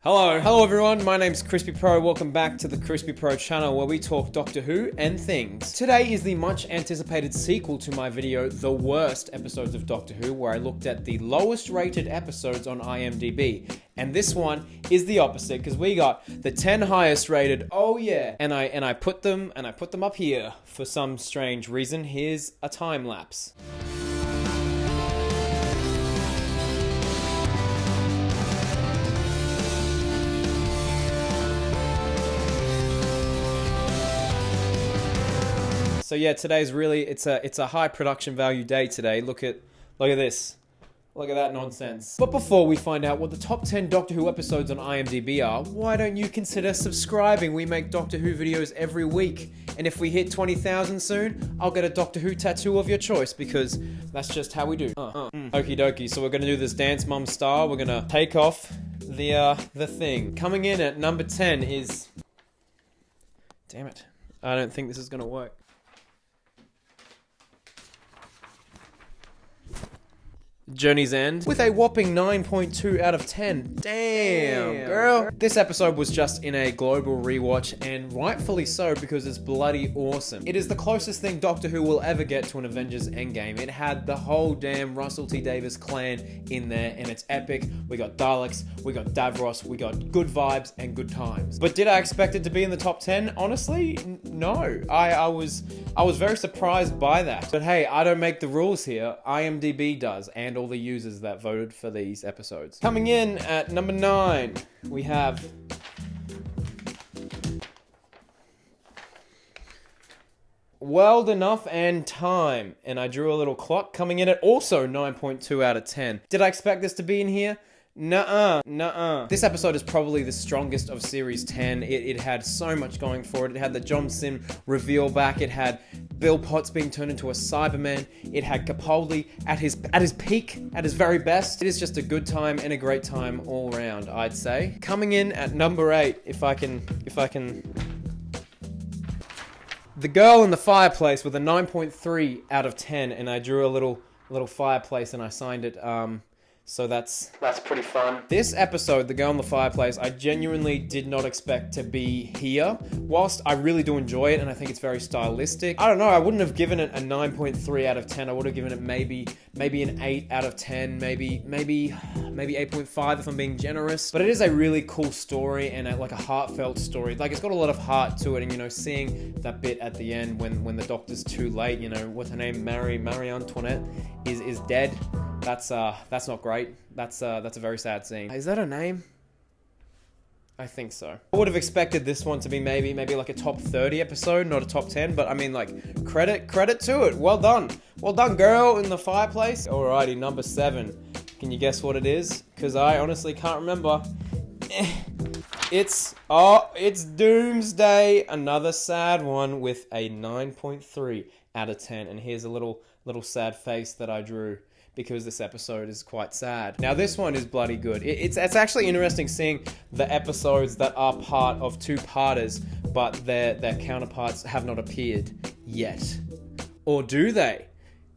Hello everyone, my name's Crispy Pro. Welcome back to the Crispy Pro channel where we talk Doctor Who and things. Today is the much anticipated sequel to my video, The Worst Episodes of Doctor Who, where I looked at the lowest rated episodes on IMDb. And this one is the opposite, because we got the 10 highest rated, oh yeah. And I put them up here for some strange reason. Here's a time lapse. So yeah, today's really, it's a high production value day today. Look at this. Look at that nonsense. But before we find out what the top 10 Doctor Who episodes on IMDb are, why don't you consider subscribing? We make Doctor Who videos every week. And if we hit 20,000 soon, I'll get a Doctor Who tattoo of your choice, because that's just how we do. Okie dokie, so we're gonna do this Dance Mum style. We're gonna take off the thing. Coming in at number 10 is... Damn it. I don't think this is gonna work. Journey's End, with a whopping 9.2 out of 10. Damn, girl. This episode was just in a global rewatch, and rightfully so, because it's bloody awesome. It is the closest thing Doctor Who will ever get to an Avengers Endgame. It had the whole damn Russell T Davies clan in there, and it's epic. We got Daleks, we got Davros, we got good vibes and good times. But did I expect it to be in the top 10? Honestly, no. I was very surprised by that. But hey, I don't make the rules here. IMDb does, and all the users that voted for these episodes. Coming in at number 9, we have World Enough and Time, and I drew a little clock. Coming in at also 9.2 out of 10. Did I expect this to be in here? Nuh-uh. This episode is probably the strongest of Series 10. It had so much going for it. It had the John Sim reveal back. It had Bill Potts being turned into a Cyberman. It had Capaldi at his peak, at his very best. It is just a good time and a great time all around, I'd say. Coming in at number 8, if I can... The Girl in the Fireplace with a 9.3 out of 10, and I drew a little fireplace and I signed it, so that's pretty fun. This episode, The Girl in the Fireplace, I genuinely did not expect to be here. Whilst I really do enjoy it and I think it's very stylistic, I don't know, I wouldn't have given it a 9.3 out of 10. I would have given it maybe an 8 out of 10, maybe 8.5 if I'm being generous. But it is a really cool story and like a heartfelt story. Like, it's got a lot of heart to it, and you know, seeing that bit at the end when the Doctor's too late, you know, what's her name, Marie Antoinette is dead. That's not great. That's a very sad scene. Is that her name? I think so. I would have expected this one to be maybe like a top 30 episode, not a top 10, but I mean, like, credit to it. Well done, Girl in the Fireplace. Alrighty, number 7. Can you guess what it is? Because I honestly can't remember. It's Doomsday, another sad one with a 9.3 out of 10. And here's a little sad face that I drew, because this episode is quite sad. Now, this one is bloody good. It's actually interesting seeing the episodes that are part of two-parters, but their counterparts have not appeared yet. Or do they?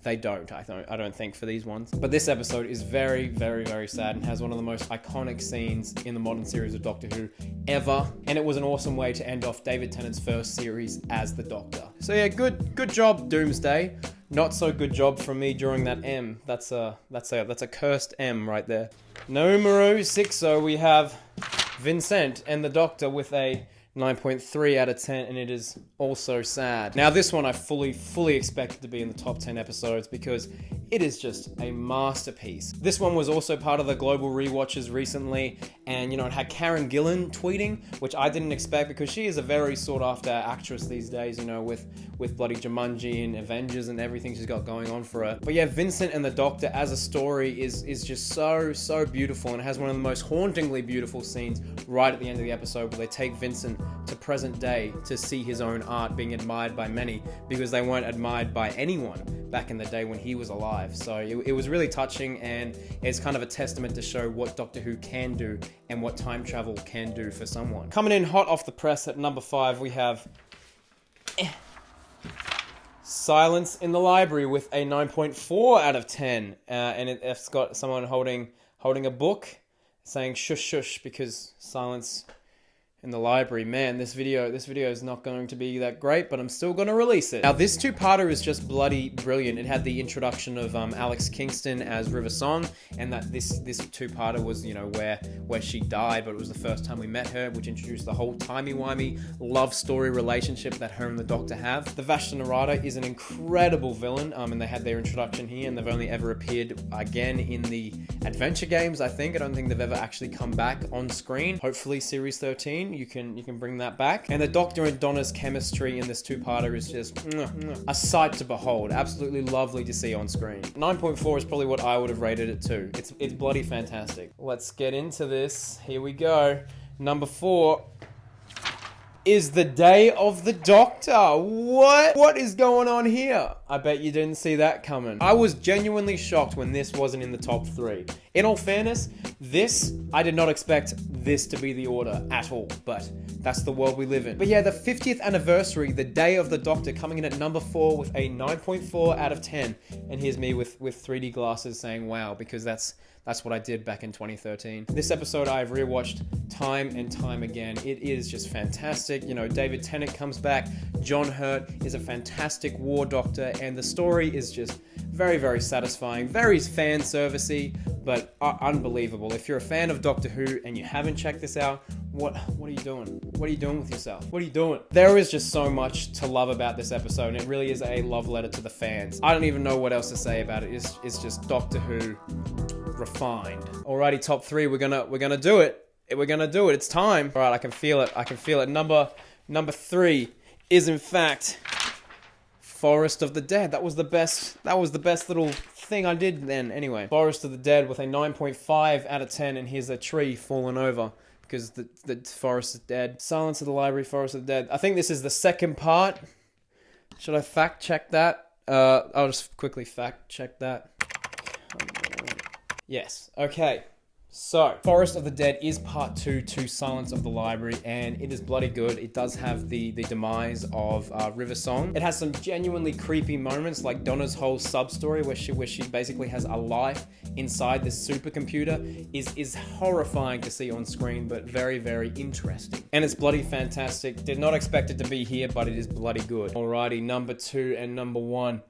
They don't, I don't think, for these ones. But this episode is very, very, very sad and has one of the most iconic scenes in the modern series of Doctor Who ever. And it was an awesome way to end off David Tennant's first series as the Doctor. So yeah, good job, Doomsday. Not so good job from me drawing that M. That's a cursed M right there. Numero 6, we have Vincent and the Doctor with a 9.3 out of 10, and it is also sad. Now, this one I fully expected to be in the top 10 episodes, because it is just a masterpiece. This one was also part of the global rewatches recently, and you know, it had Karen Gillan tweeting, which I didn't expect, because she is a very sought after actress these days, you know, with bloody Jumanji and Avengers and everything she's got going on for her. But yeah, Vincent and the Doctor as a story is just so beautiful, and it has one of the most hauntingly beautiful scenes right at the end of the episode, where they take Vincent to present day to see his own art being admired by many, because they weren't admired by anyone back in the day when he was alive. So it was really touching, and it's kind of a testament to show what Doctor Who can do and what time travel can do for someone. Coming in hot off the press at number 5, we have Silence in the Library with a 9.4 out of 10, and it's got someone holding a book. saying shush shush because silence in the library. Man, this video is not going to be that great, but I'm still going to release it. Now, this two-parter is just bloody brilliant. It had the introduction of Alex Kingston as River Song, and that this two-parter was, you know, where she died, but it was the first time we met her, which introduced the whole timey-wimey love story relationship that her and the Doctor have. The Vashta Nerada is an incredible villain, and they had their introduction here, and they've only ever appeared again in the adventure games, I think. I don't think they've ever actually come back on screen. Hopefully, Series 13. You can bring that back. And the Doctor and Donna's chemistry in this two-parter is just a sight to behold. Absolutely lovely to see on screen. 9.4 is probably what I would have rated it too. It's bloody fantastic. Let's get into this. Here we go. Number 4 is the Day of the Doctor. What is going on here? I bet you didn't see that coming. I was genuinely shocked when this wasn't in the top 3. In all fairness, I did not expect this to be the order at all, but that's the world we live in. But yeah, the 50th anniversary, the Day of the Doctor, coming in at number 4 with a 9.4 out of 10. And here's me with 3D glasses saying wow, because that's what I did back in 2013. This episode I've rewatched time and time again. It is just fantastic. You know, David Tennant comes back. John Hurt is a fantastic war doctor, and the story is just very, very satisfying, very fan servicey, but unbelievable. If you're a fan of Doctor Who and you haven't checked this out, what are you doing? What are you doing with yourself? What are you doing? There is just so much to love about this episode, and it really is a love letter to the fans. I don't even know what else to say about it. It's just Doctor Who refined. Alrighty, top 3. We're gonna do it. We're gonna do it. It's time. All right, I can feel it. Number 3 is in fact Forest of the Dead. That was the best little thing I did then. Anyway, Forest of the Dead with a 9.5 out of 10, and here's a tree falling over because the forest is dead. Silence of the Library, Forest of the Dead. I think this is the second part. Should I fact check that? I'll just quickly fact check that. Yes. Okay. So, Forest of the Dead is part 2 to Silence of the Library, and it is bloody good. It does have the demise of River Song. It has some genuinely creepy moments, like Donna's whole sub-story where she basically has a life inside this supercomputer is horrifying to see on screen, but very, very interesting. And it's bloody fantastic. Did not expect it to be here, but it is bloody good. Alrighty, number 2 and number 1.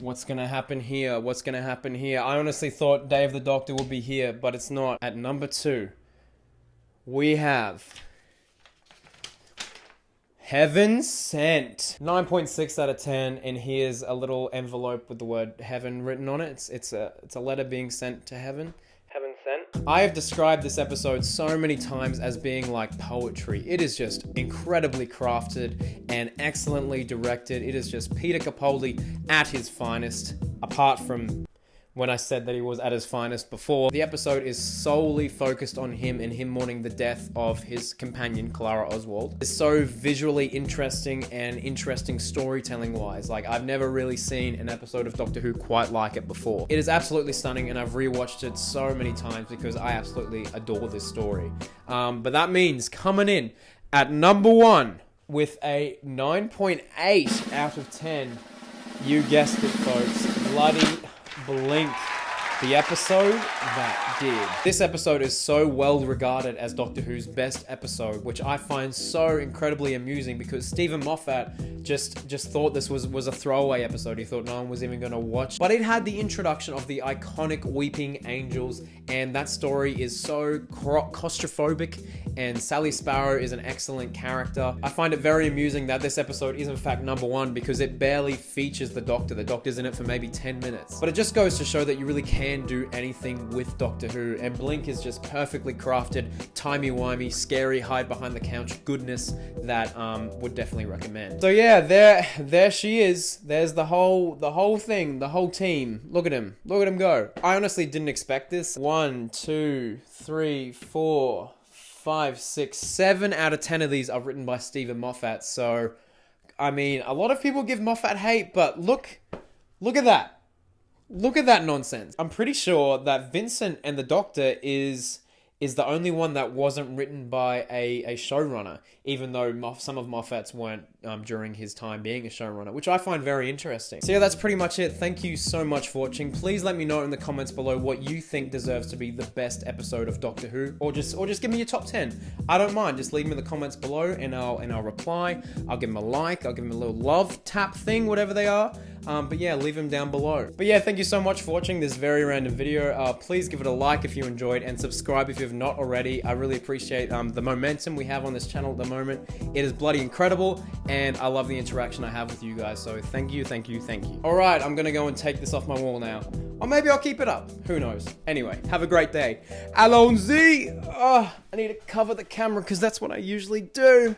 What's gonna happen here? I honestly thought Day of the Doctor would be here, but it's not. At number 2, we have Heaven Sent. 9.6 out of 10, and here's a little envelope with the word heaven written on it. It's a letter being sent to heaven. Heaven Sent. I have described this episode so many times as being like poetry. It is just incredibly crafted and excellently directed. It is just Peter Capaldi at his finest, apart from when I said that he was at his finest before. The episode is solely focused on him and him mourning the death of his companion, Clara Oswald. It's so visually interesting and interesting storytelling-wise. Like, I've never really seen an episode of Doctor Who quite like it before. It is absolutely stunning, and I've rewatched it so many times because I absolutely adore this story. But that means coming in at number 1 with a 9.8 out of 10, you guessed it, folks, bloody Blink, the episode that did. This episode is so well regarded as Doctor Who's best episode, which I find so incredibly amusing because Stephen Moffat just thought this was a throwaway episode. He thought no one was even going to watch. But it had the introduction of the iconic Weeping Angels, and that story is so claustrophobic, and Sally Sparrow is an excellent character. I find it very amusing that this episode is in fact number 1 because it barely features the Doctor. The Doctor's in it for maybe 10 minutes. But it just goes to show that you really can do anything with Doctor Who, and Blink is just perfectly crafted, timey-wimey, scary, hide behind the couch goodness that would definitely recommend. So yeah, there she is. There's the whole thing, the whole team. Look at him go. I honestly didn't expect this. 1, 2, 3, 4, 5, 6, 7 out of 10 of these are written by Stephen Moffat. So, I mean, a lot of people give Moffat hate, but look at that. Look at that nonsense. I'm pretty sure that Vincent and the Doctor is is the only one that wasn't written by a showrunner, even though some of Moffat's weren't during his time being a showrunner, which I find very interesting. So yeah, that's pretty much it. Thank you so much for watching. Please let me know in the comments below what you think deserves to be the best episode of Doctor Who, or just give me your top 10. I don't mind. Just leave them in the comments below, and I'll reply. I'll give them a like. I'll give them a little love tap thing, whatever they are. But yeah, leave them down below. But yeah, thank you so much for watching this very random video. Please give it a like if you enjoyed, and subscribe if you have not already. I really appreciate the momentum we have on this channel at the moment. It is bloody incredible, and I love the interaction I have with you guys. So thank you, thank you, thank you. All right, I'm gonna go and take this off my wall now. Or maybe I'll keep it up. Who knows? Anyway, have a great day. Allons-y! I need to cover the camera because that's what I usually do.